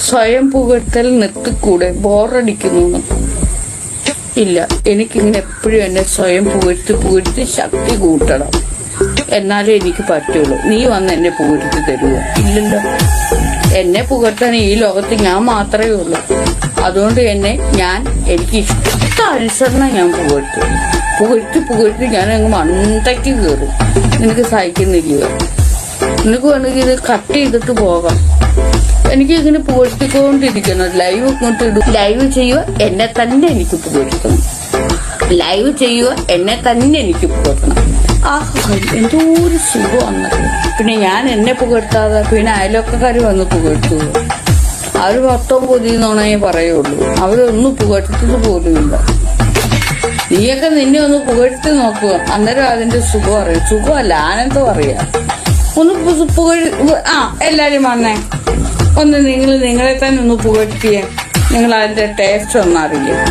സ്വയം പുകഴ്ത്തൽ നിർത്തിക്കൂടെ, ബോറടിക്കുന്നു? ഇല്ല, എനിക്കിങ്ങനെ എപ്പോഴും എന്നെ സ്വയം പുകഴ്ത്തി ശക്തി കൂട്ടണം, എന്നാലേ എനിക്ക് പറ്റുള്ളൂ. നീ വന്ന് എന്നെ പുകഴ്ത്തി തരുമോ? ഇല്ലല്ലോ. എന്നെ പുകഴ്ത്താൻ ഈ ലോകത്ത് ഞാൻ മാത്രമേ ഉള്ളൂ. അതുകൊണ്ട് എനിക്ക് ഇഷ്ട അനുസരണം ഞാൻ പുകഴ്ത്തി ഞാൻ അങ്ങ് മണ്ടയ്ക്ക് കയറും. നിനക്ക് സഹിക്കുന്നില്ല? നിനക്ക് വേണമെങ്കിൽ ഇത് കട്ട് ചെയ്തിട്ട് പോകാം. എനിക്ക് ഇങ്ങനെ പുകഴ്ത്തിക്കൊണ്ടിരിക്കണം. ലൈവ് ഇങ്ങോട്ട് ഇടും. ലൈവ് ചെയ്യുക, എന്നെ തന്നെ എനിക്ക് പുകഴ്ത്തണം. ലൈവ് ചെയ്യുക, എന്നെ തന്നെ എനിക്ക് പുകഴ്ത്തണം. എന്തോ ഒരു സുഖമാണ്. പിന്നെ ഞാൻ എന്നെ പുകഴ്ത്താതെ പിന്നെ അയലൊക്കെക്കാർ വന്ന് പുകഴ്ത്തുക. അവര് മൊത്തം പൊതിയുന്നോണേ പറയുള്ളൂ. അവരൊന്നും പുകഴ്ത്തത് പോലുമില്ല. നീയൊക്കെ നിന്നെ ഒന്ന് പുകഴ്ത്തി നോക്കുക, അന്നേരം അതിന്റെ സുഖം അറിയാം. സുഖമല്ല, ആനന്ദം അറിയാം. ഒന്ന് എല്ലാരും വന്നേ, ഒന്ന് നിങ്ങളെ തന്നെ ഒന്ന് പുകഴ്ത്തിയേ. നിങ്ങൾ അതിന്റെ ടേസ്റ്റ് ഒന്നറിയാം.